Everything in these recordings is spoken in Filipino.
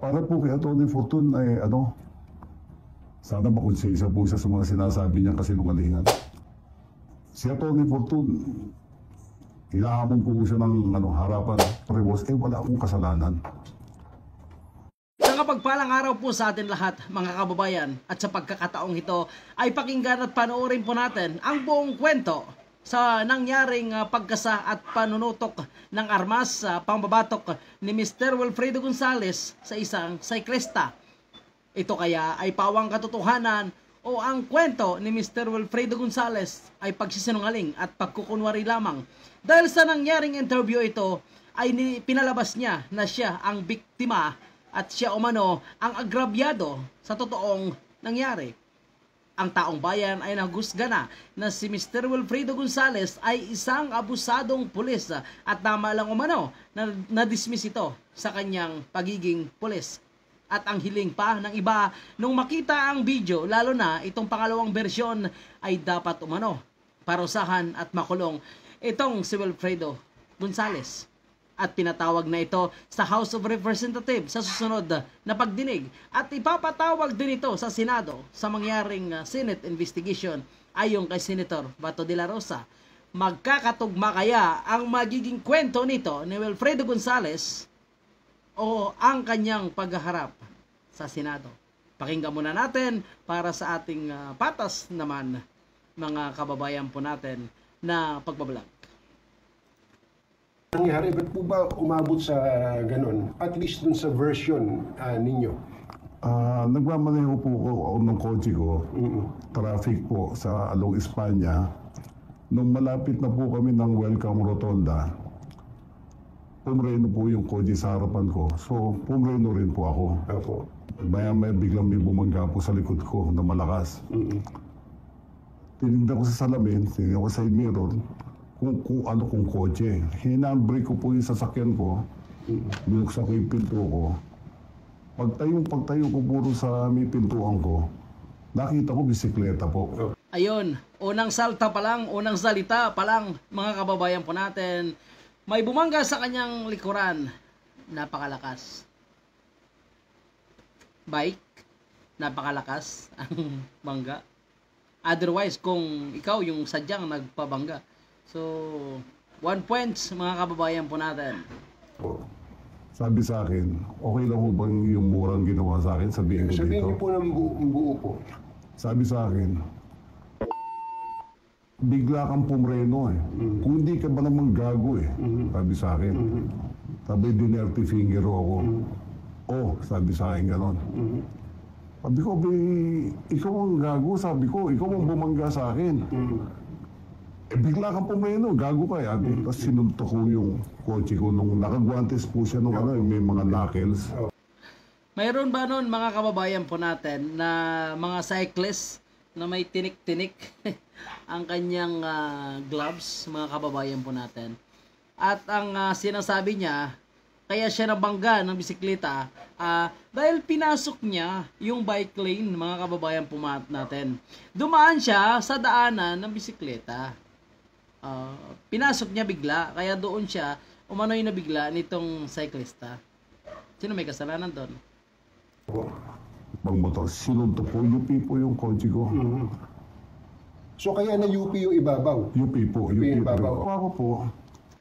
Para po kay Atty. Fortun ay sana makonsensya po siya sa mga sinasabi niya kasinungalingan. Si Atty. Fortun, hinahamon po siya ng harapan. Pero wala akong kasalanan. Sa kapagpalang araw po sa atin lahat, mga kababayan, at sa pagkakataong ito ay pakinggan at panoorin po natin ang buong kwento sa nangyaring pagkasa at panunutok ng armas sa pambabatok ni Mr. Wilfredo Gonzales sa isang siklista. Ito kaya ay pawang katotohanan o ang kwento ni Mr. Wilfredo Gonzales ay pagsisinungaling at pagkukunwari lamang? Dahil sa nangyaring interview ito ay pinalabas niya na siya ang biktima at siya umano ang agrabyado sa totoong nangyari. Ang taong bayan ay nahusga na si Mr. Wilfredo Gonzales ay isang abusadong pulis at tama lang umano na na-dismiss ito sa kanyang pagiging pulis. At ang hiling pa ng iba nung makita ang video, lalo na itong pangalawang bersyon, ay dapat umano parusahan at makulong itong si Wilfredo Gonzales. At pinatawag na ito sa House of Representatives sa susunod na pagdinig at ipapatawag din ito sa Senado sa mangyaring Senate investigation ayon kay Senator Bato de la Rosa. Magkakatugma kaya ang magiging kwento nito ni Wilfredo Gonzales o ang kanyang paghaharap sa Senado? Pakinggan muna natin para sa ating patas naman, mga kababayan po natin na pagbablog. Nangyari, ba't po ba umabot sa ganun? At least dun sa version ninyo. Nagmamaneho po ako ng kotse ko. Traffic po sa Along Espanya. Nung malapit na po kami ng Welcome Rotonda, pumreno po yung kotse sa harapan ko. So, pumreno rin po ako. Opo. Maya-maya biglang may bumangga po sa likod ko na malakas. Tinignan ko sa salamin, tinignan ko sa side mirror, kung kotse. Hinandbrake ko po yung sasakyan ko. Binuksan ko yung pinto ko. Pagtayo ko puro sa may pintuan ko, nakita ko bisikleta po. Ayun, unang salita pa lang, mga kababayan po natin, may bumangga sa kanyang likuran. Napakalakas. Bike, napakalakas ang bangga. Otherwise, kung ikaw yung sadyang nagpabangga. So, 1 points, mga kababayan po natin. Sabi sa akin, okay lang po bang yung murang ginawa sa akin? Sabihin ko dito. Sabihin niyo po ng buo po. Sabi sa akin, bigla kang pumreno eh. Kung hindi ka ba naman gago eh. Sabi sa akin. Sabi, dinerty finger ako. Sabi sa akin ganon. Sabi ko, ikaw ang gago. Sabi ko, ikaw ang bumangga sa akin. Bigla kang pumreno, gago ka eh. Tapos sinuntok ko yung kotse ko nung nakagwantes po siya nung may mga knuckles. Mayroon ba nun, mga kababayan po natin, na mga cyclists na may tinik-tinik ang kanyang gloves, mga kababayan po natin? At ang sinasabi niya, kaya siya nabangga ng bisikleta dahil pinasok niya yung bike lane, mga kababayan po natin. Dumaan siya sa daanan ng bisikleta. Pinasok niya bigla, kaya doon siya umano'y na bigla nitong cyclista. Sino may kasalanan doon? Pagmotor, sinuntok po, UP po yung kotse ko. So kaya na UP yung ibabaw? UP po, UP ibabaw. Ako po.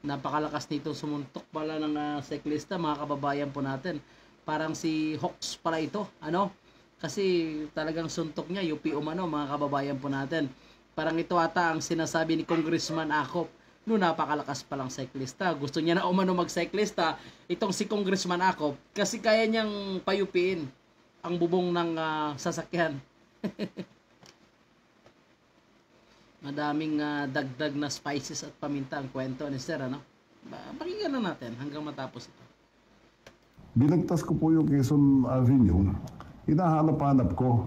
Napakalakas nito sumuntok pala ng cyclista, mga kababayan po natin. Parang si Hawks pala ito, Kasi talagang suntok niya, UP umano, mga kababayan po natin. Parang ito ata ang sinasabi ni Congressman Acop. No, napakalakas palang cyclista. Gusto niya na umano mag-cyclista itong si Congressman Acop kasi kaya niyang payupiin ang bubong ng sasakyan. Madaming dagdag na spices at paminta ang kwento ni Sir, Pakinggan na natin hanggang matapos ito. Binagtas ko po yung Quezon Avenue. Hinahanap-hanap ko.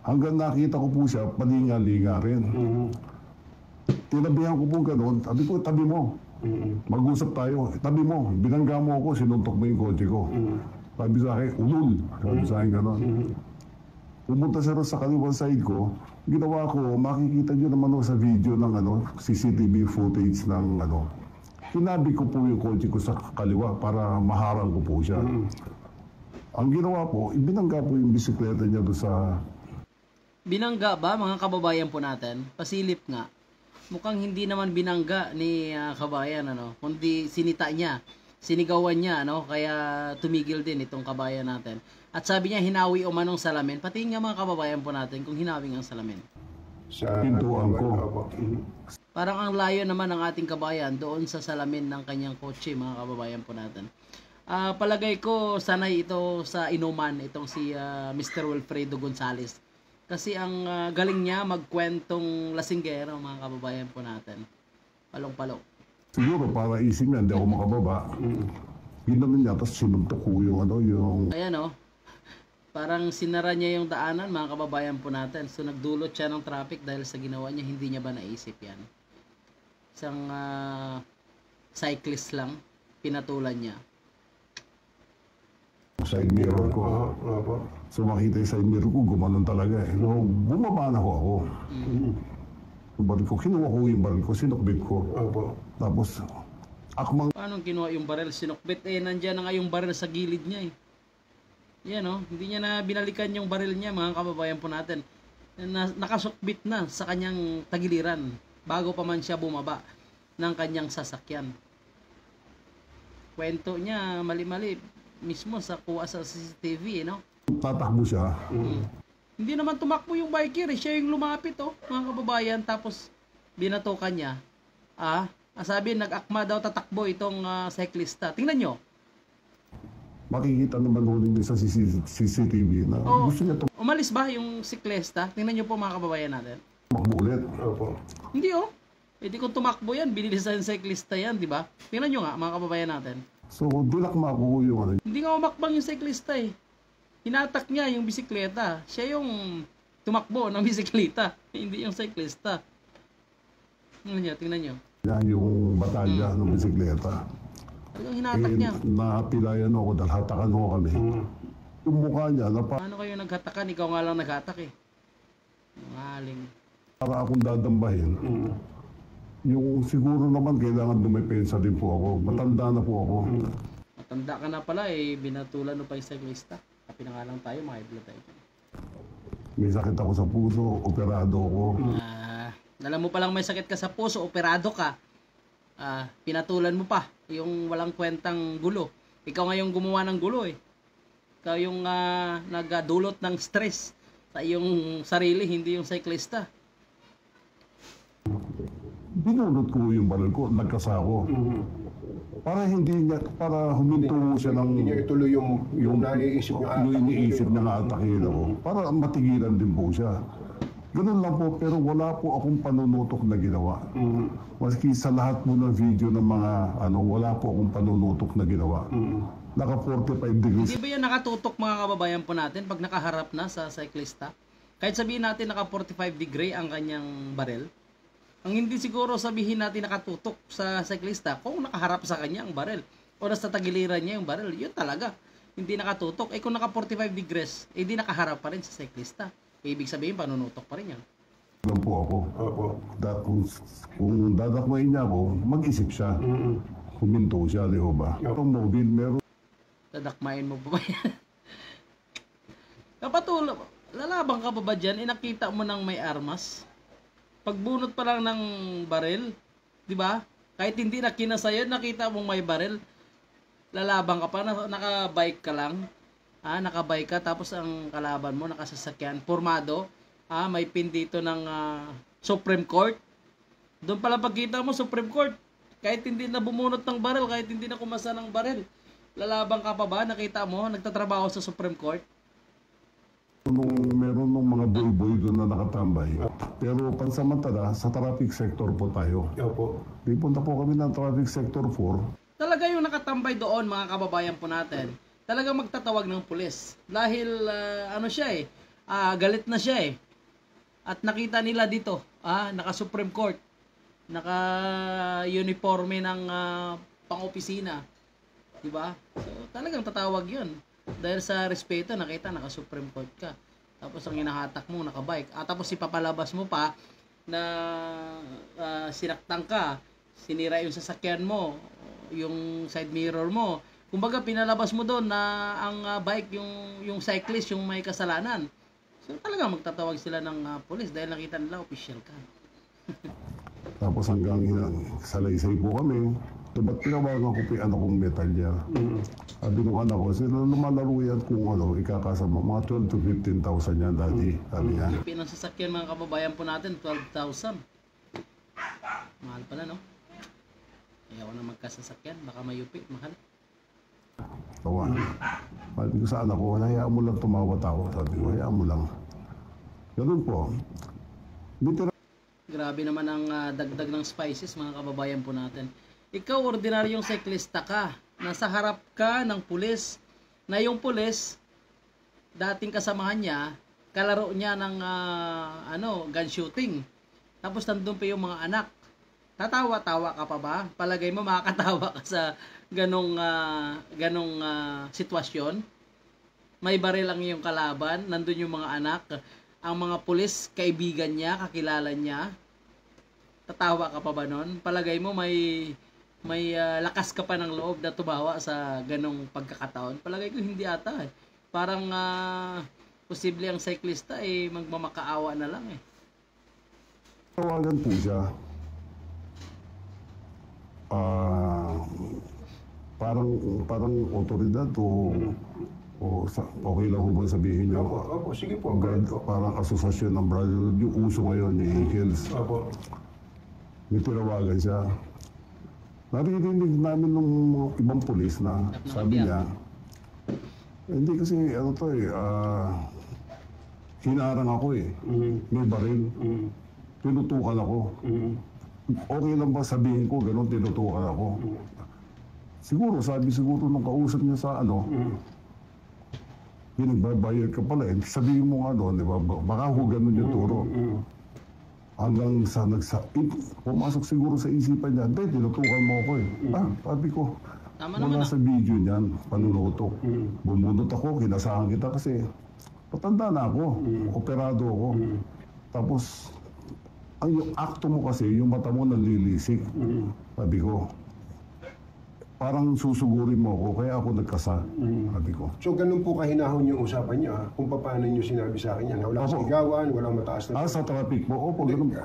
Hanggang nakita ko po siya, palinga-linga rin. Tinabihan ko po gano'n. Sabi ko, tabi mo. Mag-usap tayo. Tabi mo. Binangga mo ako, sinuntok mo yung kotse ko. Sabi sa akin, ulul. Sabi sa akin gano'n. Pumunta siya sa kaliwang side ko. Ginawa ko, makikita nyo naman sa video ng CCTV footage ng Hinabi ko po yung kotse ko sa kaliwa para maharang ko po siya. Ang ginawa po, ibinangga po yung bisikleta niya doon sa... Binangga ba mga kababayan po natin? Pasilip nga. Mukhang hindi naman binangga ni kabayan, ano, kundi sinita niya, sinigawan niya, ano, kaya tumigil din itong kabayan natin. At sabi niya hinawi o manong salamin, pati nga mga kababayan po natin kung hinawing ang salamin. Sa Pintuan ko. Opo. Parang ang layo naman ng ating kabayan doon sa salamin ng kanyang kotse, mga kababayan po natin. Palagay ko sanay ito sa inuman, itong si Mr. Wilfredo Gonzales. Kasi ang galing niya magkwentong lasinggero, mga kababayan po natin. Palong-palo. Siguro para isip niya, hindi ako makababa. Ginanon niya, tapos sinuntok ko yung ano, yung... Ayan o. Parang sinara niya yung daanan, mga kababayan po natin. So nagdulot siya ng traffic dahil sa ginawa niya, hindi niya ba naisip yan? Isang cyclist lang, pinatulan niya. side mirror ko. Opo. So makita yung side mirror ko, gumanon talaga eh. So, bumaba na ako. Yung baril ko, kinuha ko yung baril ko, sinukbit ko. Opo. Tapos, akmang Paano kinuha yung baril? Sinukbit nandiyan na nga yung baril sa gilid niya eh. Yan hindi niya na binalikan yung baril niya, mga kababayan po natin. Nakasukbit na sa kanyang tagiliran bago pa man siya bumaba ng kanyang sasakyan. Kwento niya mali-mali mismo sa kuha sa CCTV, tatakbo siya. Hindi naman tumakbo yung biker siya yung lumapit mga kababayan, tapos binatukan niya. Sabi nag-akma daw tatakbo itong cyclista. Tingnan nyo. Makikita naman huling sa CCTV na gusto niya Umalis ba yung siklista? Tingnan nyo po mga kababayan natin. tumakbo ulit. Opo. Hindi Hindi kung tumakbo yan, binilisan yung cyclista yan, di ba? Tingnan nyo nga mga kababayan natin. So, dilakma ko yung ano. Hindi nga umakbang yung cyclista Hinatak niya yung bisikleta. Siya yung tumakbo ng bisikleta, hindi yung cyclista. Tingnan nyo. Yan yung batalya ng bisikleta. Talagang hinatak niya. Napilayan ako dahil hatakan ko kami. Yung mukha niya, Paano kayo naghatakan? Ikaw nga lang naghatak Maling. para akong dadambahin. Yung siguro naman kailangan dumepensa din po ako. Matanda na po ako. Matanda ka na pala binatulan mo pa yung cyclista. Kapi na nga lang tayo, mga blood tayo. May sakit ako sa puso, operado ako. Alam mo palang may sakit ka sa puso, operado ka. Pinatulan mo pa yung walang kwentang gulo. Ikaw nga yung gumawa ng gulo Ikaw yung nagdulot ng stress sa iyong sarili, hindi yung cyclista. Binulot ko yung baril ko, nagkasako. Para huminto siya ng Hindi niya ituloy yung naiisip niya. yung iniisip niya na atakin ako. Para matigilan din po siya. Ganun lang po, pero wala po akong panunutok na ginawa. Maski sa lahat po ng video ng mga wala po akong panunutok na ginawa. Naka 45 degrees. Hindi ba yan nakatutok, mga kababayan po natin, pag nakaharap na sa cyclista? Kahit sabihin natin naka 45 degree ang kanyang baril, ang hindi siguro sabihin natin nakatutok sa cyclista kung nakaharap sa kanya ang baril o nasa tagiliran niya yung baril, yun talaga. Hindi nakatutok. Kung naka 45 degrees, hindi nakaharap pa rin sa cyclista. Ibig sabihin, panunutok pa rin yan. Lang po ako. Opo. Kung dadakmain niya ako, mag-isip siya. Huminto siya, di ba? Itong mobile, meron Dadakmain mo pa ba yan? Kapatulo, lalabang ka pa ba dyan? Nakita mo nang may armas? Pagbunot pa lang ng baril, di ba? Kahit hindi na kinasayad, nakita mong may baril, lalabang ka pa, naka-bike ka lang. Nakabike ka, tapos ang kalaban mo, nakasasakyan, formado, may pin dito ng Supreme Court. Doon pala pagkita mo, Supreme Court, kahit hindi na bumunot ng baril, kahit hindi na kumasa ng baril, lalabang ka pa ba? Nakita mo, nagtatrabaho sa Supreme Court? meron ng mga boy-boy doon na nakatambay. Pero pansamantala, sa traffic sector po tayo. Opo. Di punta po kami ng traffic sector 4. Talaga yung nakatambay doon, mga kababayan po natin, talagang magtatawag ng pulis. Dahil, galit na siya At nakita nila dito, naka-Supreme Court, naka-uniforme ng pang-opisina. Diba? So, talagang tatawag yun. Dahil sa respeto, nakita, naka-Supreme Court ka. Tapos ang hinahatak mo, naka-bike. Tapos ipapalabas mo pa na sinaktan ka, sinira yung sasakyan mo, yung side mirror mo, Kumbaga pinalabas mo doon na ang bike yung cyclist yung may kasalanan. So talagang magtatawag sila ng pulis dahil nakita nila official ka. Tapos hanggang salaysay po kami. So, ba't tinawagan ko pa yung anak kong medalya? Sabi nung anak ko, sila lumalaro yan kung ikakasama. Mga 12 to 15,000 yan, daddy. Sabi niya. Yung ng sasakyan mga kababayan po natin, 12,000. Mahal pala, no? Ayaw na magkasasakyan, baka mayupi, mahal. Tawa. Sabi ko sa anak ko, hayaan mo lang tumawa tao. Sabi ko, hayaan mo lang. Ganun po. Grabe naman ang dagdag ng spices mga kababayan po natin. Ikaw, ordinaryong cyclista ka. Nasa harap ka ng pulis. Na yung pulis, dating kasamahan niya, kalaro niya ng gun shooting. Tapos nandun pa yung mga anak. Tatawa-tawa ka pa ba? Palagay mo makakatawa ka sa ganong sitwasyon? May baril lang yung kalaban, nandun yung mga anak, ang mga pulis, kaibigan niya, kakilala niya. Tatawa ka pa ba nun? Palagay mo may lakas ka pa ng loob na tumawa sa ganong pagkakataon? Palagay ko hindi ata eh. Parang posible ang cyclista magmamakaawa na lang eh. Tawagan po siya. Parang otoridad o okay lang ho ba sabihin niyo? Opo, sige po. Parang asosasyon ng brotherhood, yung uso ngayon, yung Eagles. Opo. May tinawagan siya. Naririnig namin ng mga ibang pulis na sabi niya, hindi kasi hinarang ako eh. May baril. Tinutukan ako. Okay lang ba sabihin ko, ganun tinutukan ako. Siguro nung kausap niya sa pinagbabayad ka pala eh. Sabihin mo di ba? Baka ho ganun yung turo. Hanggang sa pumasok siguro sa isipan niya, hindi, tinutukan mo ako eh. Sabi ko, mula sa video niyan, panunutok. Bumunot ako, kinasahan kita kasi patanda na ako, operado ako. Tapos, yung akto mo kasi, yung mata mo nanlilisik. Sabi ko, parang susugurin mo ako, kaya ako nagkasa. Sabi ko. So ganun po kahinahon yung usapan niyo kung paano niyo sinabi sa akin yan. Walang sigawan, walang mataas na... Sa traffic po? Opo, ganun.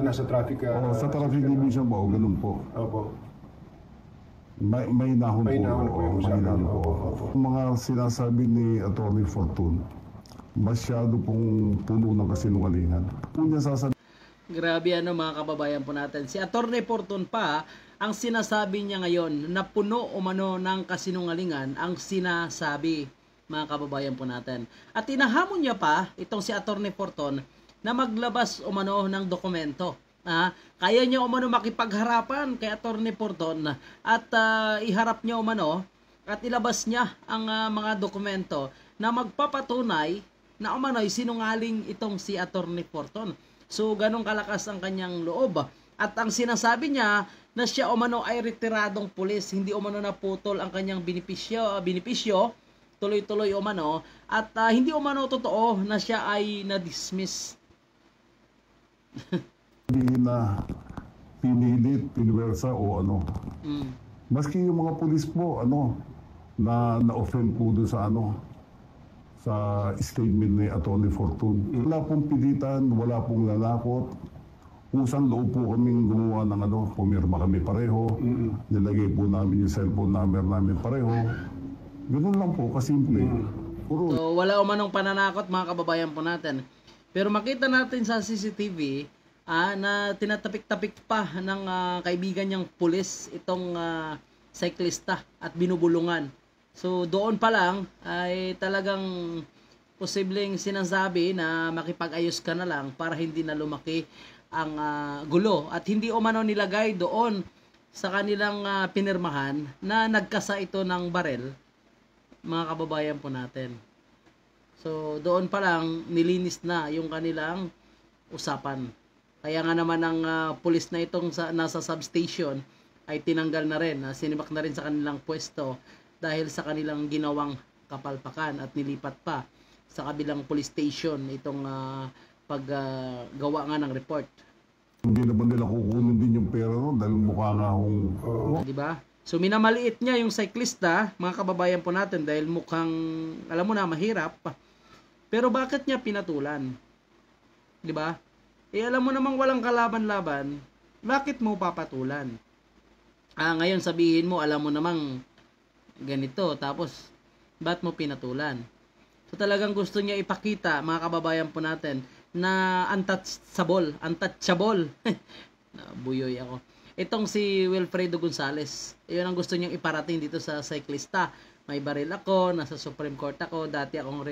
Nasa traffic ka? Sa traffic division po, ganun po. Opo. May nahon po. May nahon po yung usapan niyo. Yung mga sinasabi ni Atty. Fortun, masyado pong puno ng kasinungalingan. Kung niya sasabi... Grabe mga kababayan po natin. Si Atty. Fortun pa, ang sinasabi niya ngayon na puno umano ng kasinungalingan ang sinasabi mga kababayan po natin. At tinahamon niya pa itong si Atty. Fortun na maglabas umano ng dokumento. Kaya niya umano makipagharapan kay Atty. Fortun at iharap niya umano at ilabas niya ang mga dokumento na magpapatunay na umano'y sinungaling itong si Atty. Fortun. So, ganong kalakas ang kanyang loob. At ang sinasabi niya na siya umano ay retiradong pulis, hindi umano naputol ang kanyang benepisyo, tuloy-tuloy umano, at hindi umano totoo na siya ay na-dismiss. Hindi na pinilit, pinwersa o Maski yung mga pulis po, na-offend po doon sa statement ni Atty. Fortun. Wala pong pilitan, wala pong lalakot. Kusang loob po kaming gumawa ng pumirma kami pareho. Nilagay po namin yung cellphone number namin pareho. Ganun lang po, kasimple. So, wala umanong pananakot mga kababayan po natin. Pero makita natin sa CCTV na tinatapik-tapik pa ng kaibigan niyang pulis itong cyclista at binubulungan. So doon pa lang ay talagang posibleng sinasabi na makipag-ayos ka na lang para hindi na lumaki ang gulo at hindi umano nilagay doon sa kanilang pinirmahan na nagkasa ito ng barel mga kababayan po natin. So doon pa lang nilinis na yung kanilang usapan. Kaya nga naman ang pulis na itong nasa substation ay tinanggal na rin, sinibak na rin sa kanilang pwesto dahil sa kanilang ginawang kapalpakan at nilipat pa sa kabilang police station itong paggawa nga ng report. Hindi naman nila kukunin din yung pera dahil mukha nga akong... Di ba? So minamaliit niya yung cyclista, mga kababayan po natin, dahil mukhang, alam mo na, mahirap. Pero bakit niya pinatulan? 'Di ba? Alam mo namang walang kalaban-laban, bakit mo papatulan? Ngayon sabihin mo, alam mo namang ganito, tapos bakit mo pinatulan? So talagang gusto niya ipakita, mga kababayan po natin, na untouchable. Buyoy ako. Itong si Wilfredo Gonzales, yun ang gusto niyang iparating dito sa cyclista. May baril ako, nasa Supreme Court ako, dati akong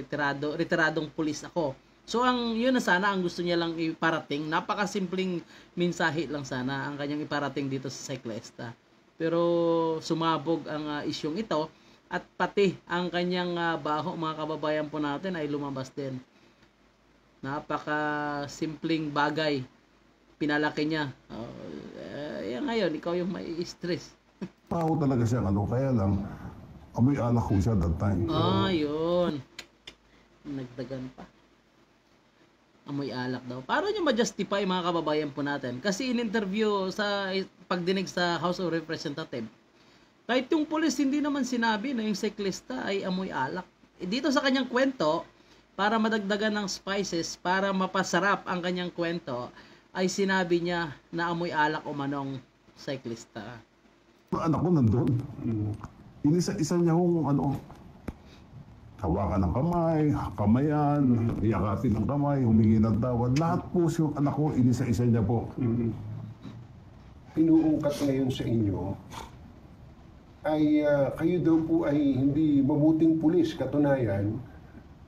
retiradong pulis ako. So yun na sana ang gusto niya lang iparating. Napakasimpleng mensahe lang sana ang kanyang iparating dito sa cyclista. Pero sumabog ang isyong ito at pati ang kanyang baho, mga kababayan po natin, ay lumabas din. Napaka-simpleng bagay. Pinalaki niya. Ngayon, ikaw yung may stress. Tao talaga siya, kaya lang, amoy alak ko siya that time. Yun. Nagdagan pa. Amoy alak daw. Paano niya ma-justify, mga kababayan po natin? Kasi in-interview sa pagdinig sa House of Representatives, kahit yung pulis hindi naman sinabi na yung cyclista ay amoy alak. Dito sa kanyang kwento, para madagdagan ng spices, para mapasarap ang kanyang kwento, ay sinabi niya na amoy alak o manong cyclista. Anak ko nandun. Inisa-isa niya kung hawakan ng kamay, kamayan, iyakatin ng kamay, humingi ng tawad. Lahat po yung anak ko, inisa-isa niya po. Inuungkat ngayon sa inyo ay kayo daw po ay hindi mabuting pulis. Katunayan,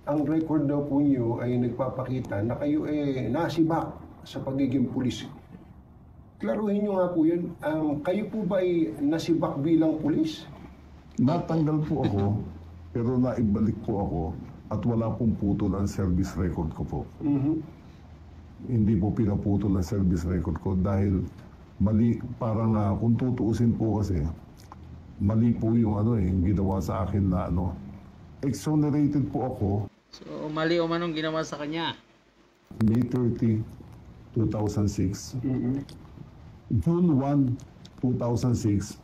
ang record daw po niyo ay nagpapakita na kayo nasibak sa pagiging pulis. Klaruhin nyo nga po yun. Kayo po ba ay nasibak bilang pulis? Natanggal po ako, pero naibalik po ako at wala pong putol ang service record ko po. Hindi po pinaputol ang service record ko dahil mali, parang kung tutuusin po kasi, mali po yung yung ginawa sa akin na exonerated po ako. So, mali o manong ginawa sa kanya? May 30, 2006. June 1, 2006.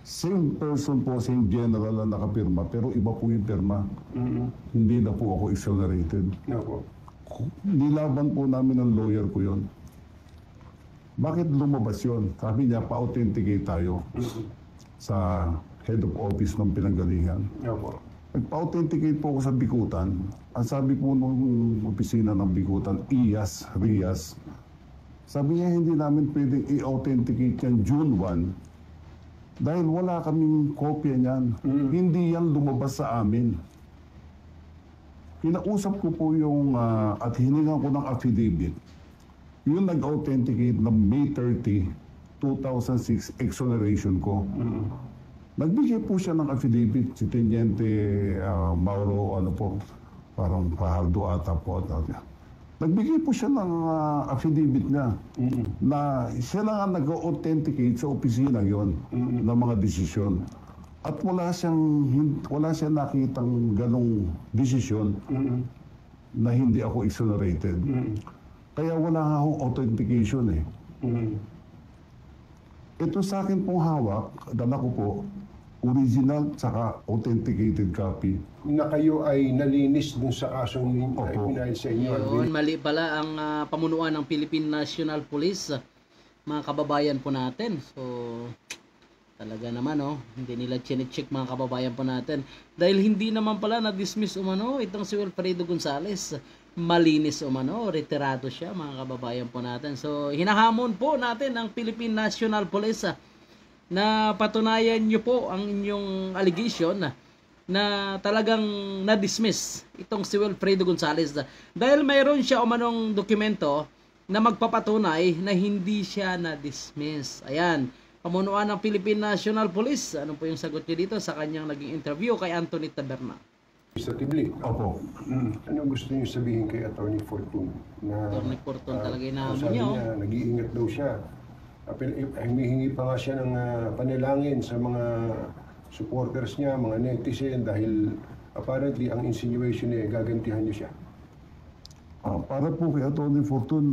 Same person po, same general na nakapirma, pero iba po yung pirma. Hindi na po ako exonerated. Nilaban po namin ng lawyer ko yon. Bakit lumabas yun? Sabi niya, pa-authenticate tayo sa head of office ng pinanggalingan. Nagpa-authenticate po ako sa Bikutan. Ang sabi po nung opisina ng Bikutan, RIAS. Sabi niya, hindi namin pwedeng i-authenticate yan June 1 dahil wala kaming kopya niyan. Hindi yan lumabas sa amin. Kinausap ko po yung, at hiningan ko ng affidavit, yung nag-authenticate na May 30, 2006 exoneration ko. Nagbigay po siya ng affidavit, si Teniente Mauro, parang Fajardo ata po. Nagbigay po siya ng affidavit niya na siya lang ang nag-authenticate sa opisina yon ng mga desisyon. At wala siyang nakitang ganong desisyon na hindi ako exonerated. Kaya wala nga akong authentication Ito sa akin pong hawak, dala ko po, original tsaka authenticated copy. Na kayo ay nalinis dun sa kasong pinahil sa inyo. Yun, mali pala ang pamunuan ng Philippine National Police, mga kababayan po natin. So, talaga naman, hindi nila chinecheck, mga kababayan po natin. Dahil hindi naman pala na-dismiss itong si Wilfredo Gonzales. Malinis retirado siya, mga kababayan po natin. So, hinahamon po natin ang Philippine National Police na patunayan nyo po ang inyong allegation na talagang na-dismiss itong si Wilfredo Gonzales dahil mayroon siya umanong dokumento na magpapatunay na hindi siya na-dismiss. Ayan, pamunuan ng Philippine National Police. Ano po yung sagot niyo dito sa kanyang naging interview kay Anthony Taberna? Administratively. Opo. Ano gusto niyo sabihin kay Attorney Fortune? Attorney Fortune talaga inahamon sabi niya. niya, nag-iingat daw siya. Humihingi pa nga siya ng panalangin sa mga supporters niya, mga netizen, dahil apparently ang insinuation niya gagantihan niyo siya. Para po kay Atty. Fortune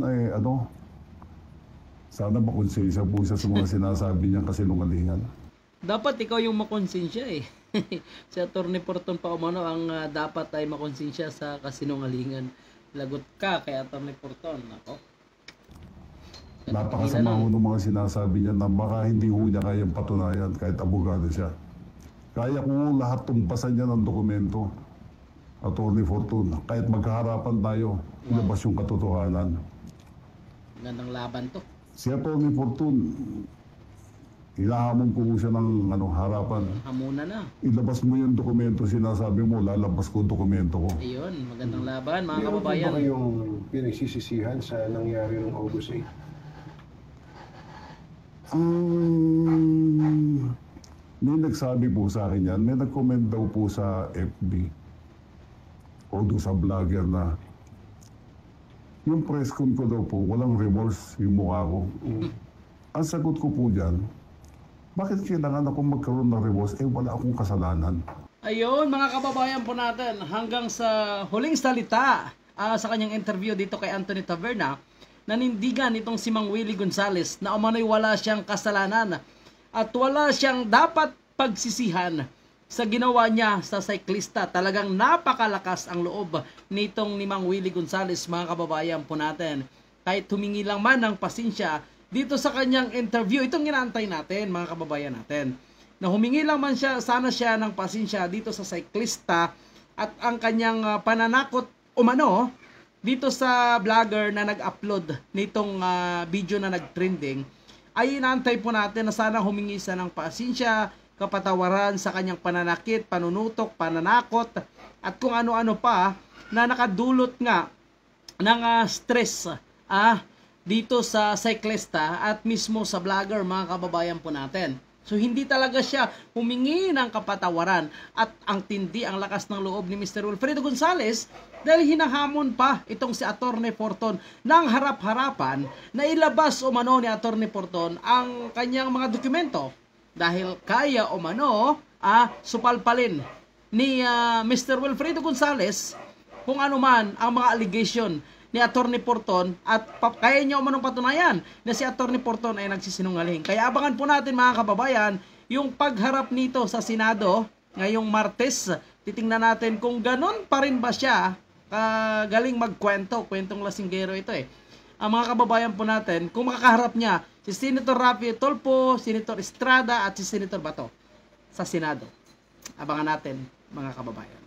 Sana makonsensya po siya sa mga sinasabi niyang kasinungalingan. Dapat ikaw yung makonsensya eh. Si Atty. Porton pa umano ang dapat ay makonsensya sa kasinungalingan. Lagot ka kay Atty. Porton. Ako. Napakasama ho ng mga sinasabi niya na baka hindi ho niya kayang patunayan kahit abogado siya. Kaya ko lahat tumpasan niya ng dokumento. Atty. Porton, kahit magkaharapan tayo, ilabas yung katotohanan. Gandang laban to. Si Atty. Porton, ilahamon ko siya ng harapan. Hamuna na. Ilabas mo yung dokumento, sinasabi mo, lalabas ko yung dokumento ko. Ayun, magandang laban mga Meron po kababayan. ba kayong pinagsisisihan sa nangyari noong August 8? May nagsabi po sa akin yan, may nag-comment daw po sa FB o doon sa vlogger na yung press con ko daw po, walang remorse yung mukha ko. Ang sagot ko po dyan, bakit kailangan ako magkaroon ng remorse? Wala akong kasalanan. Ayun, mga kababayan po natin, hanggang sa huling salita sa kanyang interview dito kay Anthony Taverna, nanindigan itong si Mang Willie Gonzales na umano'y wala siyang kasalanan at wala siyang dapat pagsisihan sa ginawa niya sa cyclista. Talagang napakalakas ang loob nitong ni Mang Willie Gonzales, mga kababayan po natin. Kahit humingi lang man ng pasensya dito sa kanyang interview, itong inaantay natin mga kababayan natin, na humingi lang man siya, sana siya ng pasensya dito sa cyclista at ang kanyang pananakot umano dito sa vlogger na nag-upload nitong video na nag-trending, ay inaantay po natin na sana humingi siya ng pasensya, kapatawaran sa kanyang pananakit, panunutok, pananakot at kung ano-ano pa na nakadulot nga ng stress dito sa cyclista at mismo sa vlogger, mga kababayan po natin. So hindi talaga siya humingi ng kapatawaran at ang tindi, ang lakas ng loob ni Mr. Wilfredo Gonzales dahil hinahamon pa itong si Atty. Porton ng harap-harapan na ilabas umano ni Atty. Porton ang kanyang mga dokumento dahil kaya umano supalpalin ni Mr. Wilfredo Gonzales kung ano man ang mga allegation ni Atty. Porton at kaya niya umanong patunayan na si Atty. Porton ay nagsisinungaling. Kaya abangan po natin mga kababayan yung pagharap nito sa Senado ngayong Martes. Titingnan natin kung ganun pa rin ba siya kagaling magkwento. Kwentong lasinggero ito eh. Ang mga kababayan po natin, kung makakaharap niya si Senator Rafi Tulfo, Senator Estrada at si Senator Bato sa Senado. Abangan natin mga kababayan.